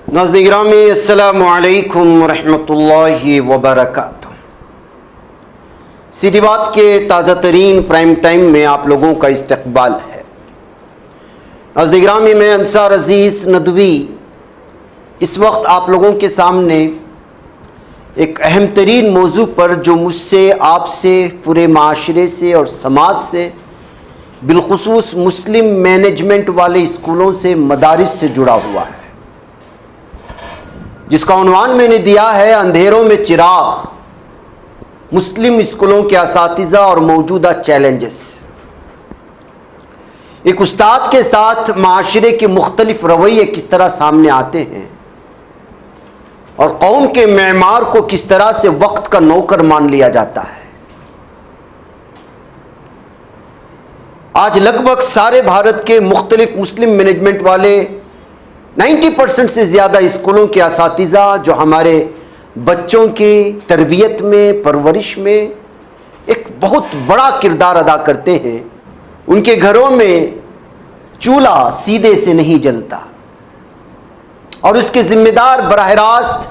नाज़रीन गिरामी, अस्सलामु अलैकुम रहमतुल्लाहि व बरकातुहू। सीधी बात के ताज़ा तरीन प्राइम टाइम में आप लोगों का इस्तकबाल है। नाज़रीन गिरामी, मैं अंसार अज़ीज़ नदवी इस वक्त आप लोगों के सामने एक अहम तरीन मौजू पर, जो मुझसे, आपसे, पूरे माशरे से और समाज से, बिलखुसूस मुस्लिम मैनेजमेंट वाले स्कूलों से, मदारिस से जुड़ा हुआ है, जिसका उन्वान मैंने दिया है अंधेरों में चिराग, मुस्लिम स्कूलों के असातिज़ा और मौजूदा चैलेंजेस। एक उस्ताद के साथ माशरे के मुख्तलिफ रवैये किस तरह सामने आते हैं और कौम के मेमार को किस तरह से वक्त का नौकर मान लिया जाता है। आज लगभग सारे भारत के मुख्तलिफ मुस्लिम मैनेजमेंट वाले 90% से ज़्यादा स्कूलों के असातिज़ा, जो हमारे बच्चों की तरबियत में, परवरिश में एक बहुत बड़ा किरदार अदा करते हैं, उनके घरों में चूल्हा सीधे से नहीं जलता और उसके ज़िम्मेदार बराह रास्त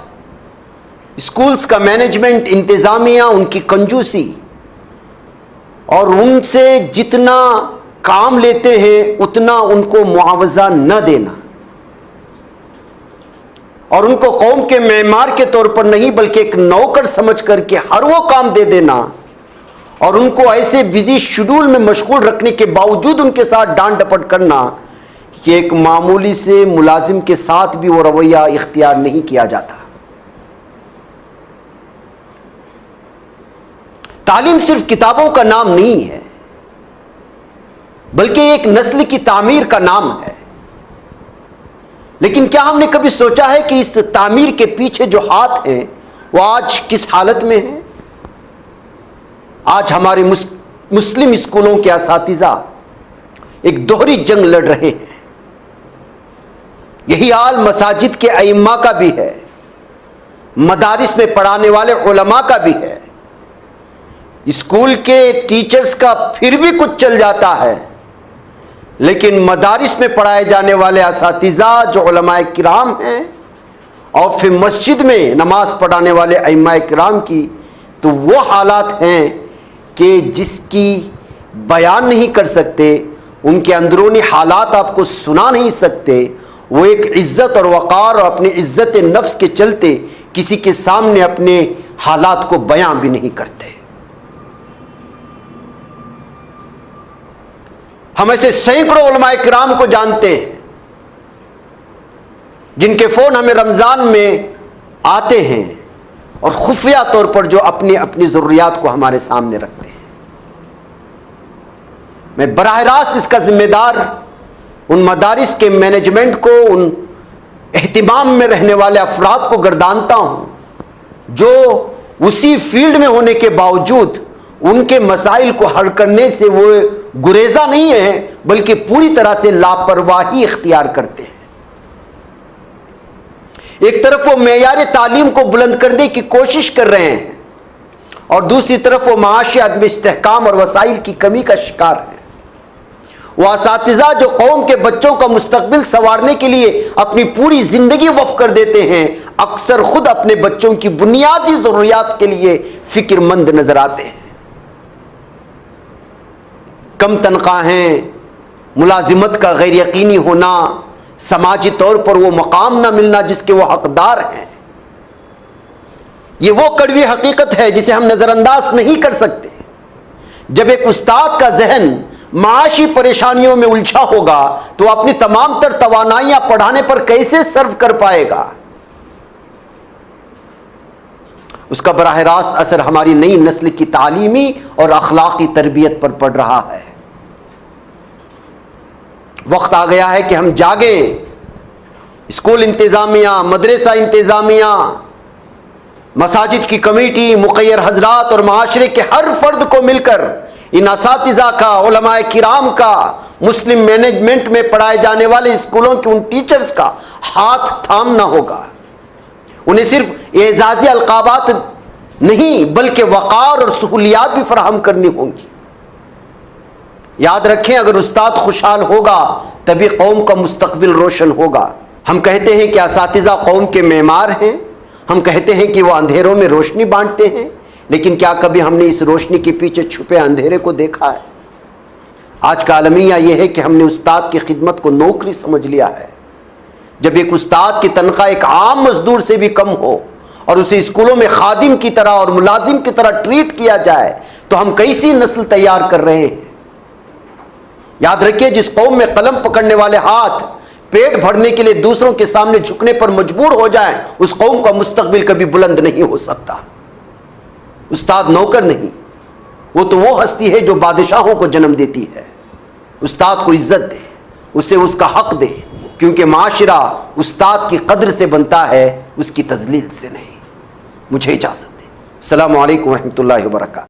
स्कूल्स का मैनेजमेंट, इंतज़ामिया, उनकी कंजूसी और उनसे जितना काम लेते हैं उतना उनको मुआवजा न देना और उनको कौम के मेमार के तौर पर नहीं बल्कि एक नौकर समझ करके हर वो काम दे देना और उनको ऐसे बिजी शेड्यूल में मशगूल रखने के बावजूद उनके साथ डांट डपट करना, ये एक मामूली से मुलाजिम के साथ भी वो रवैया इख्तियार नहीं किया जाता। तालीम सिर्फ किताबों का नाम नहीं है, बल्कि एक नस्ल की तामीर का नाम है। लेकिन क्या हमने कभी सोचा है कि इस तामीर के पीछे जो हाथ हैं वो आज किस हालत में है? आज हमारे मुस्लिम स्कूलों के असातिज़ा एक दोहरी जंग लड़ रहे हैं। यही हाल मसाजिद के अइम्मा का भी है, मदारिस में पढ़ाने वाले उलमा का भी है, स्कूल के टीचर्स का फिर भी कुछ चल जाता है, लेकिन मदारिस में पढ़ाए जाने वाले असातिज़ा जो उलमाए किराम हैं और फिर मस्जिद में नमाज पढ़ाने वाले अइम्माए किराम की, तो वो हालात हैं कि जिसकी बयान नहीं कर सकते, उनके अंदरूनी हालात आपको सुना नहीं सकते। वो एक इज़्ज़त और वक़ार और अपनी इज़्ज़त नफ्स के चलते किसी के सामने अपने हालात को बयान भी नहीं करते। हम ऐसे सैकड़ों उलमाए किराम को जानते हैं जिनके फ़ोन हमें रमज़ान में आते हैं और खुफिया तौर पर जो अपनी अपनी ज़रूरियात को हमारे सामने रखते हैं। मैं बराह रास्त इसका ज़िम्मेदार उन मदारिस के मैनेजमेंट को, उन एहतिमाम में रहने वाले अफराद को गर्दानता हूँ जो उसी फील्ड में होने के बावजूद उनके मसाइल को हल करने से वो गुरेजा नहीं है, बल्कि पूरी तरह से लापरवाही इख्तियार करते हैं। एक तरफ वो मेयार तालीम को बुलंद करने की कोशिश कर रहे हैं और दूसरी तरफ वो माशी अदम इस्तेहकाम और वसाइल की कमी का शिकार है। वो असातिज़ा जो कौम के बच्चों का मुस्तकबिल संवारने के लिए अपनी पूरी जिंदगी वक्फ कर देते हैं, अक्सर खुद अपने बच्चों की बुनियादी ज़रूरियात के लिए फिक्रमंद नजर आते हैं। कम तनख्वाहें, मुलाजिमत का गैर यकीनी होना, समाजी तौर पर वो मकाम ना मिलना जिसके वो हकदार हैं, ये वो कड़वी हकीकत है जिसे हम नज़रअंदाज नहीं कर सकते। जब एक उस्ताद का जहन माशी परेशानियों में उलझा होगा तो अपनी तमाम तर तवानाइयां पढ़ाने पर कैसे सर्व कर पाएगा? उसका बराह रास्त असर हमारी नई नस्ल की तालीमी और अखलाकी तरबियत पर पड़ रहा है। वक्त आ गया है कि हम जागें। स्कूल इंतज़ामिया, मदरसा इंतज़ामिया, मसाजिद की कमेटी, मुक़य्यर हजरात और माशरे के हर फर्द को मिलकर इन असातिज़ा का, उलमाए किराम का, मुस्लिम मैनेजमेंट में पढ़ाए जाने वाले स्कूलों के उन टीचर्स का हाथ थामना होगा। उन्हें सिर्फ एजाज़ी अलक़ाबात नहीं बल्कि वक़ार और सहूलियात भी फराहम करनी होंगी। याद रखें, अगर उस्ताद खुशहाल होगा तभी कौम का मुस्तकबिल रोशन होगा। हम कहते हैं कि असातिज़ा कौम के मेमार हैं, हम कहते हैं कि वो अंधेरों में रोशनी बांटते हैं, लेकिन क्या कभी हमने इस रोशनी के पीछे छुपे अंधेरे को देखा है? आज का अलमिया यह है कि हमने उस्ताद की खिदमत को नौकरी समझ लिया है। जब एक उस्ताद की तनख्वाह एक आम मजदूर से भी कम हो और उसे स्कूलों में खादिम की तरह और मुलाजिम की तरह ट्रीट किया जाए, तो हम कैसी नस्ल तैयार कर रहे हैं? याद रखिए, जिस कौम में कलम पकड़ने वाले हाथ पेट भरने के लिए दूसरों के सामने झुकने पर मजबूर हो जाएं, उस कौम का मुस्तकबिल कभी बुलंद नहीं हो सकता। उस्ताद नौकर नहीं, वो तो वो हस्ती है जो बादशाहों को जन्म देती है। उस्ताद को इज्जत दे, उसे उसका हक दे, क्योंकि माशरा उस्ताद की कद्र से बनता है, उसकी तजलील से नहीं। मुझे इजाज़त दे। अस्सलामु अलैकुम रहमतुल्लाहि व बरकातहू।